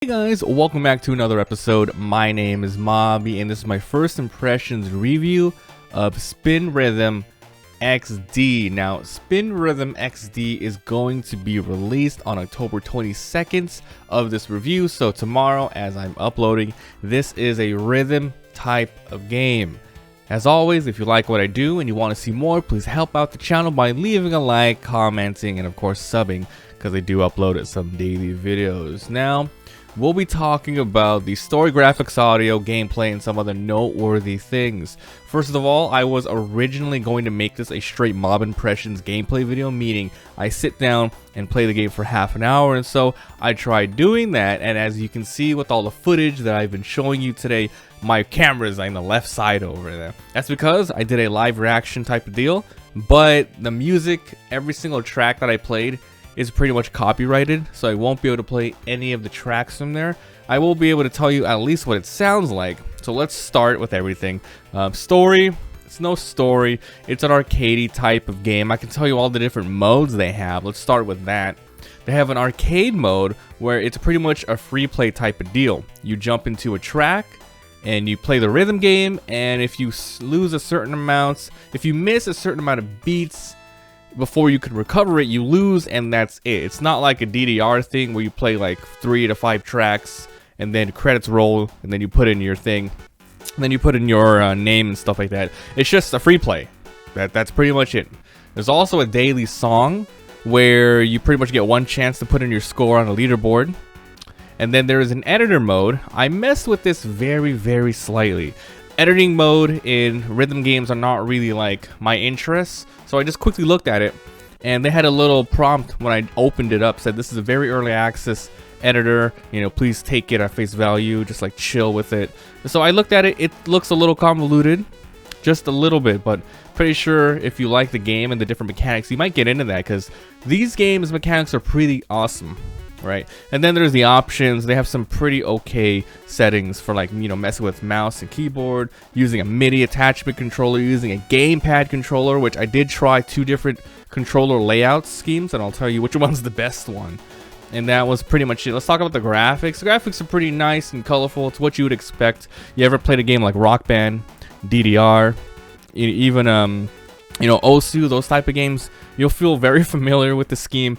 Hey guys, welcome back to another episode. My name is Mobby, and this is my first impressions review of Spin Rhythm XD. Now, Spin Rhythm XD is going to be released on October 22nd of this review. So tomorrow, as I'm uploading, this is a rhythm type of game. As always, if you like what I do and you want to see more, please help out the channel by leaving a like, commenting, and of course subbing, because I do upload some daily videos. Now, we'll be talking about the story, graphics, audio, gameplay, and some other noteworthy things. First of all, I was originally going to make this a straight Mabimpressions gameplay video, meaning I sit down and play the game for half an hour, and so I tried doing that, and as you can see with all the footage that I've been showing you today, my camera is on the left side over there. That's because I did a live reaction type of deal, but the music, every single track that I played, is pretty much copyrighted, so I won't be able to play any of the tracks from there. I will be able to tell you at least what it sounds like. So let's start with everything. Story, it's no story. It's an arcadey type of game. I can tell you all the different modes they have. Let's start with that. They have an arcade mode where it's pretty much a free play type of deal. You jump into a track and you play the rhythm game, and if you lose a certain amount, if you miss a certain amount of beats before you can recover it, you lose, and that's it. It's not like a DDR thing where you play like 3 to 5 tracks and then credits roll and then you put in your thing and then you put in your name and stuff like that. It's just a free play. That's pretty much it. There's also a daily song where you pretty much get one chance to put in your score on a leaderboard. And then there is an editor mode. I messed with this very slightly. Editing mode in rhythm games are not really like my interests, so I just quickly looked at it, and they had a little prompt when I opened it up, said this is a very early access editor, you know, please take it at face value, just like chill with it. So I looked at it. It looks a little convoluted, just a little bit, but pretty sure if you like the game and the different mechanics, you might get into that, because these games mechanics are pretty awesome. Right, and then there's the options. They have some pretty okay settings for, like, you know, messing with mouse and keyboard, using a MIDI attachment controller, using a gamepad controller, which I did try 2 different controller layout schemes, and I'll tell you which one's the best one. And that was pretty much it. Let's talk about the graphics. The graphics are pretty nice and colorful. It's what you would expect. You ever played a game like Rock Band, DDR, even you know, Osu, those type of games, you'll feel very familiar with the scheme.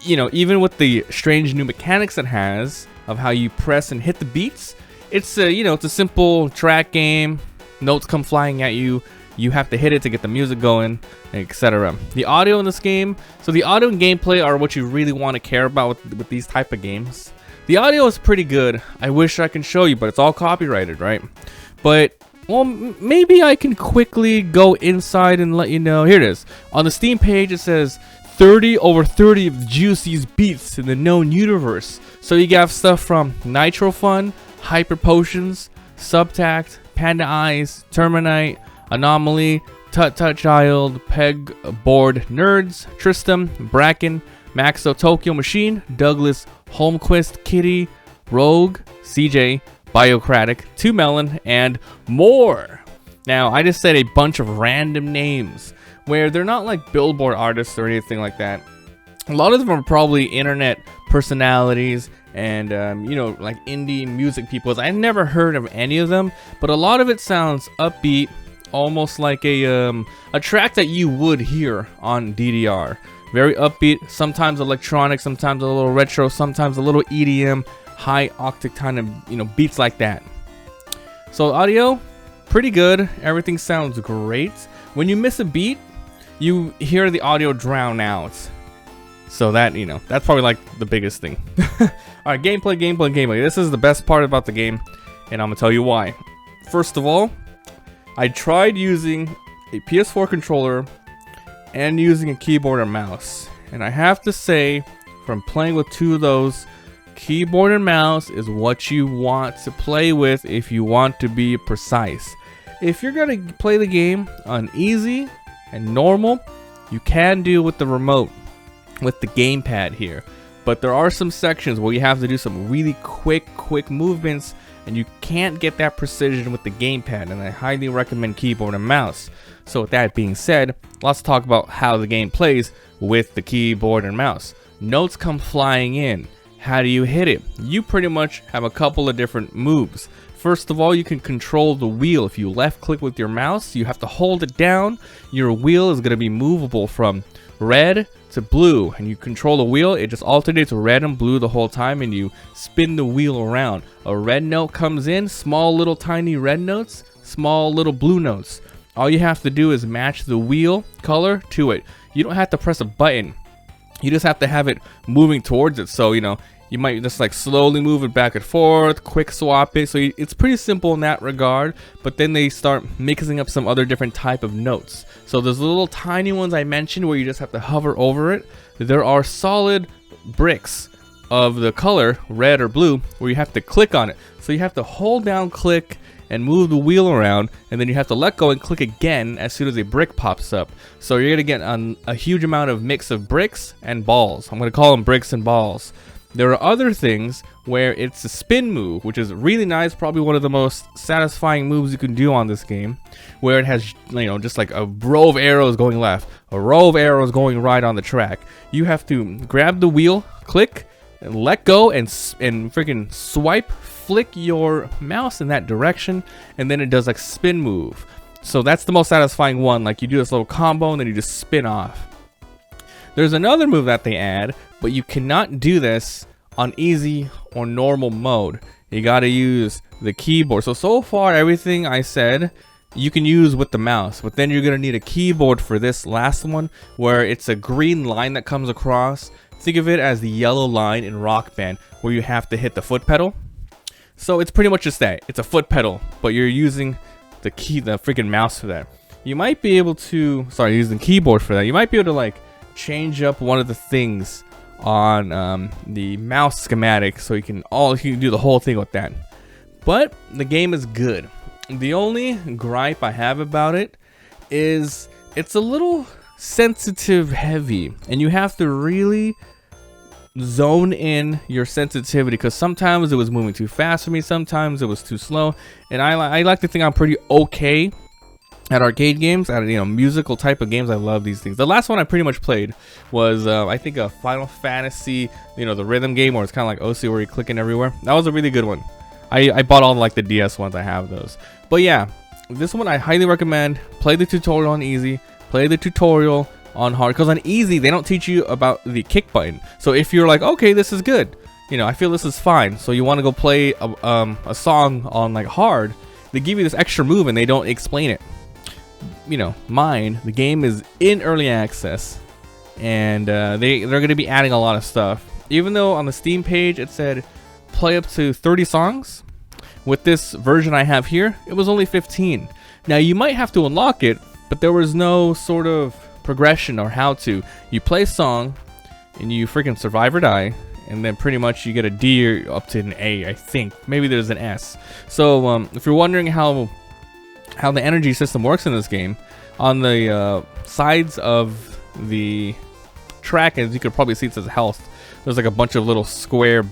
You know, even with the strange new mechanics it has of how you press and hit the beats, it's you know, it's a simple track game. Notes come flying at you. You have to hit it to get the music going, etc. The audio in this game, so the audio and gameplay are what you really want to care about with these type of games. The audio is pretty good. I wish I can show you, but it's all copyrighted, right? But well, maybe I can quickly go inside and let you know. Here it is. On the Steam page, it says 30 over 30 of the juiciest beats in the known universe. So you got stuff from Nitro Fun, Hyper Potions, Subtact, Panda Eyes, Terminite, Anomaly, Tut Tut Child, Peg Board Nerds, Tristram, Bracken, Maxo Tokyo Machine, Douglas, Holmquist, Kitty, Rogue, CJ, Biocratic, 2 Melon, and more. Now, I just said a bunch of random names where they're not like Billboard artists or anything like that. A lot of them are probably internet personalities and you know, like indie music people. I never heard of any of them, but a lot of it sounds upbeat, almost like a track that you would hear on DDR. Very upbeat, sometimes electronic, sometimes a little retro, sometimes a little EDM, high octane kind of, you know, beats like that. So audio, pretty good. Everything sounds great. When you miss a beat, you hear the audio drown out. So that, you know, that's probably like the biggest thing. Alright, gameplay. This is the best part about the game, and I'm gonna tell you why. First of all, I tried using a PS4 controller and using a keyboard and mouse. And I have to say, from playing with 2 of those, keyboard and mouse is what you want to play with if you want to be precise. If you're gonna play the game on easy and normal, you can do with the remote, with the gamepad here. But there are some sections where you have to do some really quick movements, and you can't get that precision with the gamepad, and I highly recommend keyboard and mouse. So with that being said, let's talk about how the game plays with the keyboard and mouse. Notes come flying in. how do you hit it? You pretty much have a couple of different moves. First of all, you can control the wheel. If you left click with your mouse, you have to hold it down. Your wheel is going to be movable from red to blue, and you control the wheel. It just alternates red and blue the whole time, and you spin the wheel around. A red note comes in, small little tiny red notes, small little blue notes. All you have to do is match the wheel color to it. You don't have to press a button. You just have to have it moving towards it. So, you know, you might just like slowly move it back and forth, quick swap it. So it's pretty simple in that regard, but then they start mixing up some other different type of notes. So there's little tiny ones I mentioned where you just have to hover over it. There are solid bricks of the color red or blue where you have to click on it. So you have to hold down, click, and move the wheel around, and then you have to let go and click again as soon as a brick pops up. So you're gonna get a huge amount of mix of bricks and balls. I'm gonna call them bricks and balls. There are other things where it's a spin move, which is really nice, probably one of the most satisfying moves you can do on this game, where it has, you know, just like a row of arrows going left, a row of arrows going right on the track. You have to grab the wheel, click, and let go, and freaking swipe, flick your mouse in that direction, and then it does like spin move. So that's the most satisfying one. Like you do this little combo and then you just spin off. There's another move that they add, but you cannot do this on easy or normal mode. You gotta use the keyboard. So far everything I said you can use with the mouse, but then you're gonna need a keyboard for this last one, where it's a green line that comes across. Think of it as the yellow line in Rock Band, where you have to hit the foot pedal. So it's pretty much just that. It's a foot pedal, but you're using the freaking mouse for that. You might be able to, using keyboard for that. You might be able to like change up one of the things on the mouse schematic, so you can do the whole thing with that. But the game is good. The only gripe I have about it is it's a little sensitive heavy, and you have to really zone in your sensitivity, because sometimes it was moving too fast for me, sometimes it was too slow, and I like to think I'm pretty okay at arcade games, at musical type of games. I love these things. The last one I pretty much played was I think a Final Fantasy, the rhythm game where it's kind of like OC where you're clicking everywhere. That was a really good one. I bought all like the DS ones. I have those. But yeah, this one I highly recommend. Play the tutorial on easy, play the tutorial on hard, because on easy they don't teach you about the kick button. So if you're like, okay, this is good, I feel this is fine, so you want to go play a song on like hard, they give you this extra move and they don't explain it. The game is in early access, and they're going to be adding a lot of stuff. Even though on the Steam page it said play up to 30 songs, with this version I have here, it was only 15. Now you might have to unlock it, but there was no sort of progression or how to. You play a song and you freaking survive or die, and then pretty much you get a D or up to an A, I think. Maybe there's an S. So if you're wondering how the energy system works in this game, on the sides of the track, as you could probably see, it says health. There's like a bunch of little squares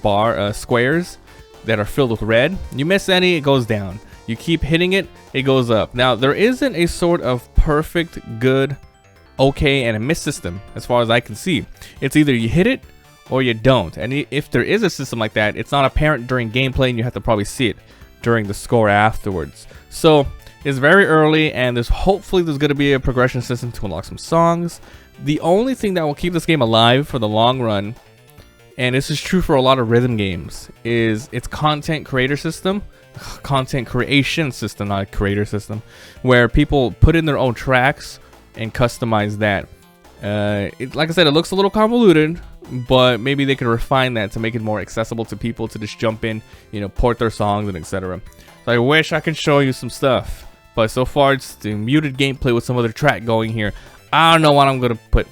that are filled with red. You miss any, it goes down. You keep hitting it, it goes up. Now there isn't a sort of perfect, good, okay, and a miss system as far as I can see. It's either you hit it or you don't. And if there is a system like that, it's not apparent during gameplay, and you have to probably see it during the score afterwards. So it's very early, and hopefully there's going to be a progression system to unlock some songs. The only thing that will keep this game alive for the long run, and this is true for a lot of rhythm games, is its content creation system, not a creator system, where people put in their own tracks and customize that. Like I said, it looks a little convoluted, but maybe they can refine that to make it more accessible to people to just jump in, port their songs and etc. So I wish I could show you some stuff, but so far it's the muted gameplay with some other track going here. I don't know what I'm gonna put.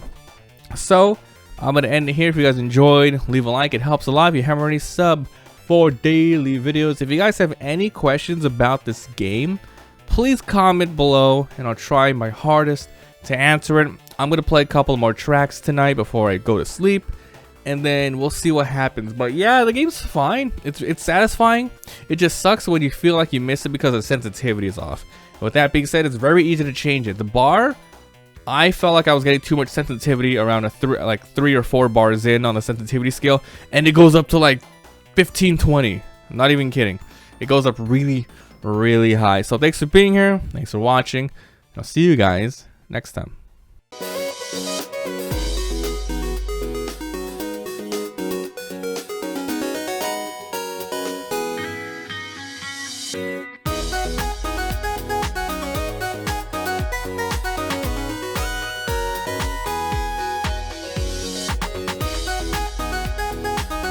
So I'm gonna end it here. If you guys enjoyed, leave a like. It helps a lot. If you haven't already, sub for daily videos. If you guys have any questions about this game, please comment below, and I'll try my hardest to answer it. I'm gonna play a couple more tracks tonight before I go to sleep, and then we'll see what happens. But yeah, the game's fine. It's satisfying. It just sucks when you feel like you miss it because the sensitivity is off. With that being said, it's very easy to change it. The bar I felt like I was getting too much sensitivity around a 3 or 4 bars in on the sensitivity scale, and it goes up to like 15, 20. I'm not even kidding. It goes up really, really high. So thanks for being here. Thanks for watching. I'll see you guys next time.